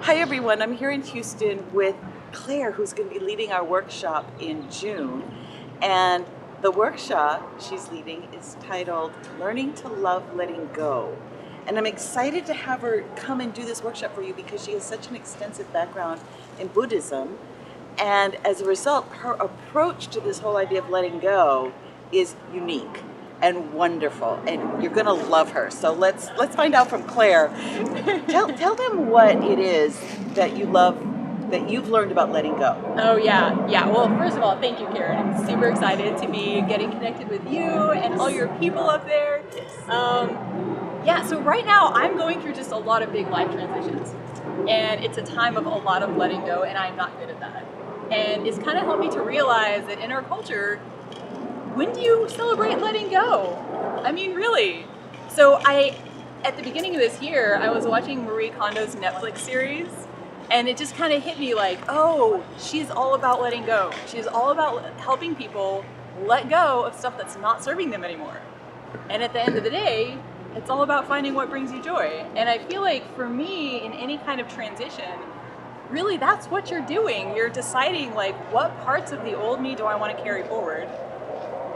Hi everyone, I'm here in Houston with Claire, who's going to be leading our workshop in June. And the workshop she's leading is titled Learning to Love Letting Go. And I'm excited to have her come and do this workshop for you because she has such an extensive background in Buddhism. And as a result, her approach to this whole idea of letting go is unique and wonderful, and you're going to love her. So let's find out from Claire. Tell them what it is that you love, that you've learned about letting go. Oh yeah. Well, first of all, thank you, Karen. I'm super excited to be getting connected with you and all your people up there. So right now I'm going through just a lot of big life transitions, and it's a time of a lot of letting go, and I'm not good at that. And it's kind of helped me to realize that in our culture, when do you celebrate letting go? I mean, really. So at the beginning of this year, I was watching Marie Kondo's Netflix series, and it just kind of hit me like, oh, she's all about letting go. She's all about helping people let go of stuff that's not serving them anymore. And at the end of the day, it's all about finding what brings you joy. And I feel like for me, in any kind of transition, really that's what you're doing. You're deciding like, what parts of the old me do I want to carry forward?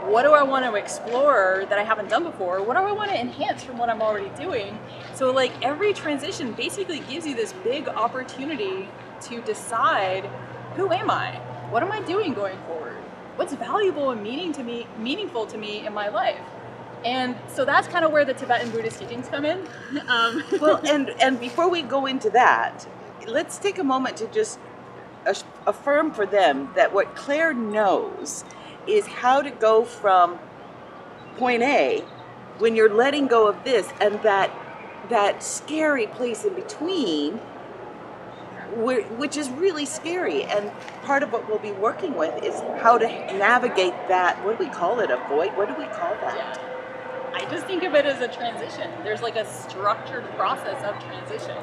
What do I want to explore that I haven't done before? What do I want to enhance from what I'm already doing? So like every transition basically gives you this big opportunity to decide, who am I? What am I doing going forward? What's valuable and meaningful to me in my life? And so that's kind of where the Tibetan Buddhist teachings come in. Well, and before we go into that, let's take a moment to just affirm for them that what Claire knows is how to go from point A when you're letting go of this and that scary place in between, which is really scary. And part of what we'll be working with is how to navigate that. What do we call it? A void? What do we call that? Yeah. I just think of it as a transition. There's like a structured process of transition.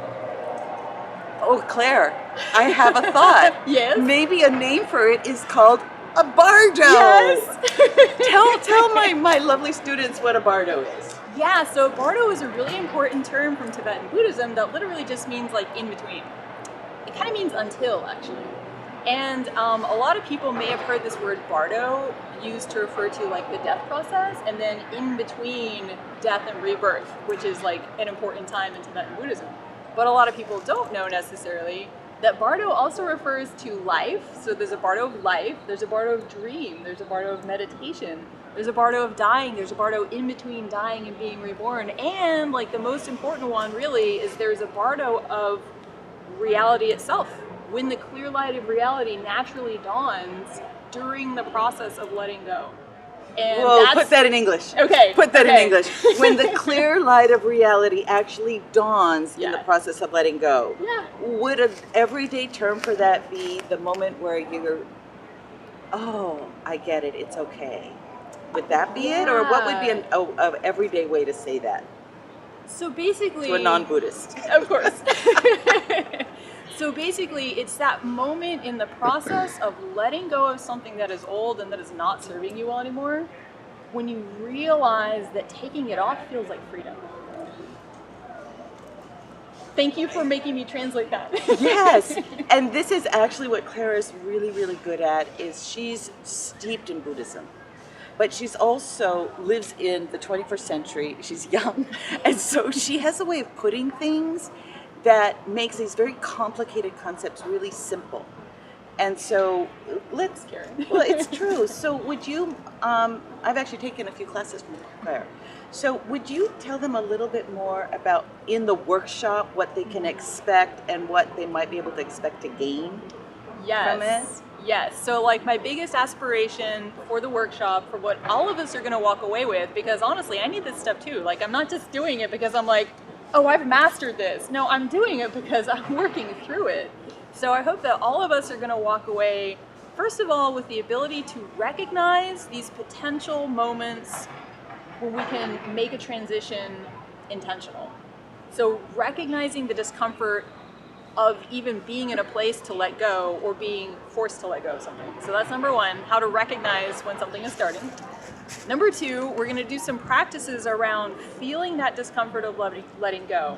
Oh, Claire, I have a thought. Yes? Maybe a name for it is called a bardo. Yes. tell my lovely students what a bardo is. Yeah, so bardo is a really important term from Tibetan Buddhism that literally just means like in between. It kind of means until, actually. And a lot of people may have heard this word bardo used to refer to like the death process, and then in between death and rebirth, which is like an important time in Tibetan Buddhism. But a lot of people don't know necessarily that bardo also refers to life. So there's a bardo of life, there's a bardo of dream, there's a bardo of meditation, there's a bardo of dying, there's a bardo in between dying and being reborn, and like the most important one really is there's a bardo of reality itself, when the clear light of reality naturally dawns during the process of letting go. And whoa, put that in English. Okay. Put that in English. When the clear light of reality actually dawns in the process of letting go. Yeah. Would an everyday term for that be the moment where you're, oh, I get it, it's okay? Would that be it? Or what would be an everyday way to say that? So basically, to a non-Buddhist. Of course. So basically, it's that moment in the process of letting go of something that is old and that is not serving you well anymore, when you realize that taking it off feels like freedom. Thank you for making me translate that. Yes, and this is actually what Claire is really, really good at, is she's steeped in Buddhism. But she's also lives in the 21st century. She's young, and so she has a way of putting things that makes these very complicated concepts really simple. And so let's, well, it's true. So would you, I've actually taken a few classes from Claire. So would you tell them a little bit more about, in the workshop, what they can expect and what they might be able to expect to gain from it? Yes. So like my biggest aspiration for the workshop, for what all of us are going to walk away with, because honestly, I need this stuff too. Like I'm not just doing it because I'm like, oh, I've mastered this. No, I'm doing it because I'm working through it. So I hope that all of us are going to walk away, first of all, with the ability to recognize these potential moments where we can make a transition intentional. So recognizing the discomfort of even being in a place to let go or being forced to let go of something. So that's number one, how to recognize when something is starting. Number two, we're going to do some practices around feeling that discomfort of letting go.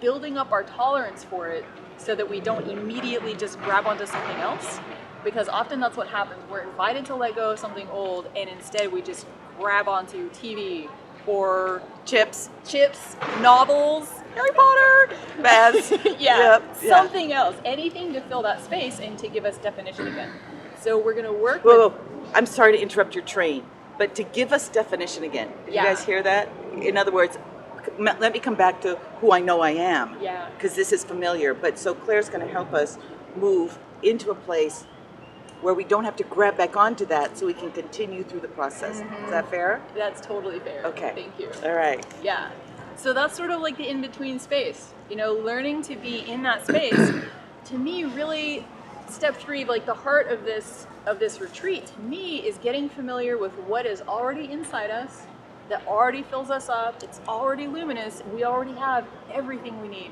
building up our tolerance for it so that we don't immediately just grab onto something else. Because often that's what happens. We're invited to let go of something old, and instead we just grab onto TV or Chips. novels, Harry Potter, Baths. yeah, Yep, yeah. something else, anything to fill that space and to give us definition again. So we're going to work Whoa, with. whoa. I'm sorry to interrupt your train, but to give us definition again. Did Yeah. you guys hear that? In other words, let me come back to who I know I am. Yeah. Because this is familiar. But so Claire's going to help us move into a place where we don't have to grab back onto that, so we can continue through the process. Is that fair? That's totally fair. Okay. Thank you. All right. Yeah. So that's sort of like the in-between space. You know, learning to be in that space, to me, really, step 3, like the heart of this retreat, to me, is getting familiar with what is already inside us, that already fills us up, it's already luminous, and we already have everything we need.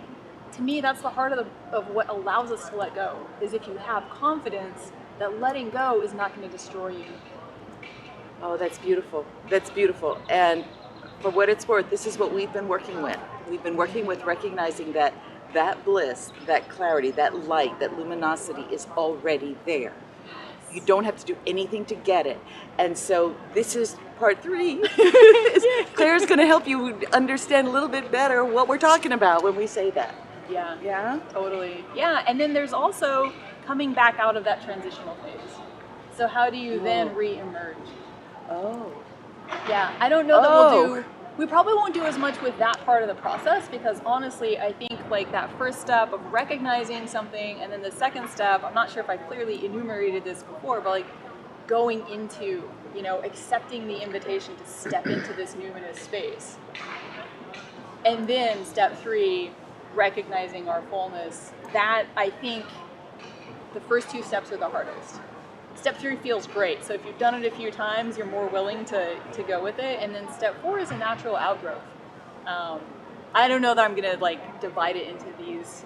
To me, that's the heart of what allows us to let go, is if you have confidence that letting go is not going to destroy you. Oh, that's beautiful. That's beautiful. And for what it's worth, this is what we've been working with. We've been working with recognizing that that bliss, that clarity, that light, that luminosity is already there. You don't have to do anything to get it. And so this is part 3. Claire's going to help you understand a little bit better what we're talking about when we say that. Yeah. Yeah? Totally. Yeah, and then there's also coming back out of that transitional phase. So how do you then re-emerge? Oh. Yeah, I don't know that we probably won't do as much with that part of the process, because honestly, I think like that first step of recognizing something, and then the second step, I'm not sure if I clearly enumerated this before, but like going into, you know, accepting the invitation to step into this numinous space. And then step 3, recognizing our fullness. That, I think, the first 2 steps are the hardest. Step 3 feels great. So if you've done it a few times, you're more willing to go with it. And then step 4 is a natural outgrowth. I don't know that I'm gonna like divide it into these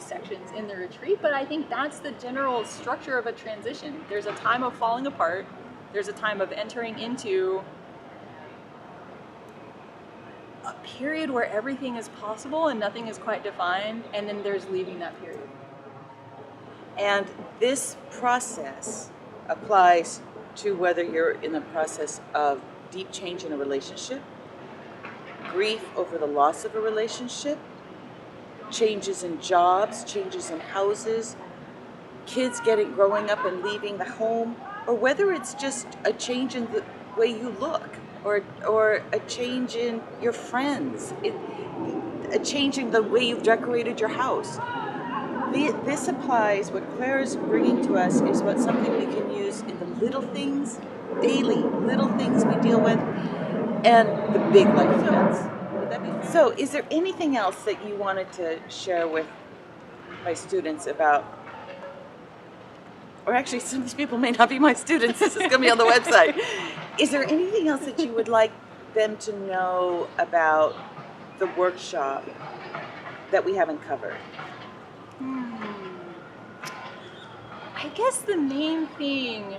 sections in the retreat, but I think that's the general structure of a transition. There's a time of falling apart. There's a time of entering into a period where everything is possible and nothing is quite defined, and then there's leaving that period. And this process applies to whether you're in the process of deep change in a relationship, grief over the loss of a relationship, changes in jobs, changes in houses, kids growing up and leaving the home, or whether it's just a change in the way you look, or a change in your friends, a change in the way you've decorated your house. This applies, what Claire is bringing to us is something we can use in the little things, daily little things we deal with, and the big life events. Would that be? So is there anything else that you wanted to share with my students about, or actually some of these people may not be my students, this is going to be on the website. Is there anything else that you would like them to know about the workshop that we haven't covered? I guess the main thing,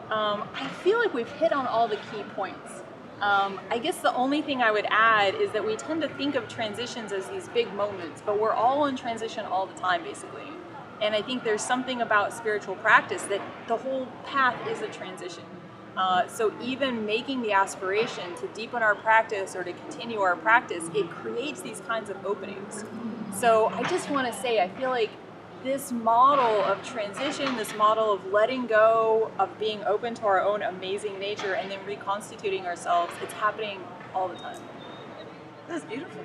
I feel like we've hit on all the key points. I guess the only thing I would add is that we tend to think of transitions as these big moments, but we're all in transition all the time, basically. And I think there's something about spiritual practice that the whole path is a transition. So even making the aspiration to deepen our practice or to continue our practice, it creates these kinds of openings. So I just want to say, I feel like this model of transition, this model of letting go, of being open to our own amazing nature and then reconstituting ourselves, it's happening all the time. That was beautiful.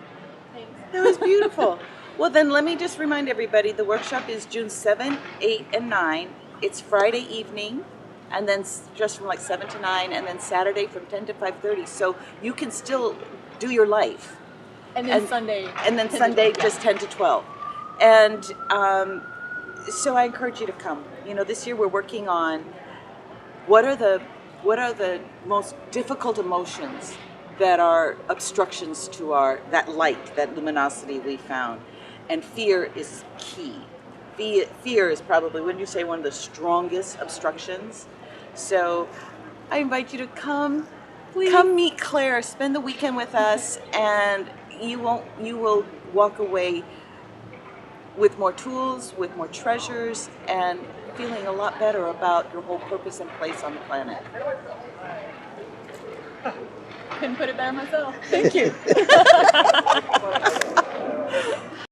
Thanks. That was beautiful. Well, then let me just remind everybody, the workshop is June 7, 8, and 9. It's Friday evening, and then just from like 7 to 9, and then Saturday from 10 to 5:30. So you can still do your life. And then Sunday. And then 10 to Sunday 12, just 10 to 12. And so I encourage you to come. You know, this year we're working on what are the most difficult emotions that are obstructions to that light, that luminosity we found. And fear is key. Fear is probably, wouldn't you say, one of the strongest obstructions? So I invite you to come. Please. Come meet Claire, spend the weekend with us, and you will walk away with more tools, with more treasures, and feeling a lot better about your whole purpose and place on the planet. Couldn't put it better myself. Thank you.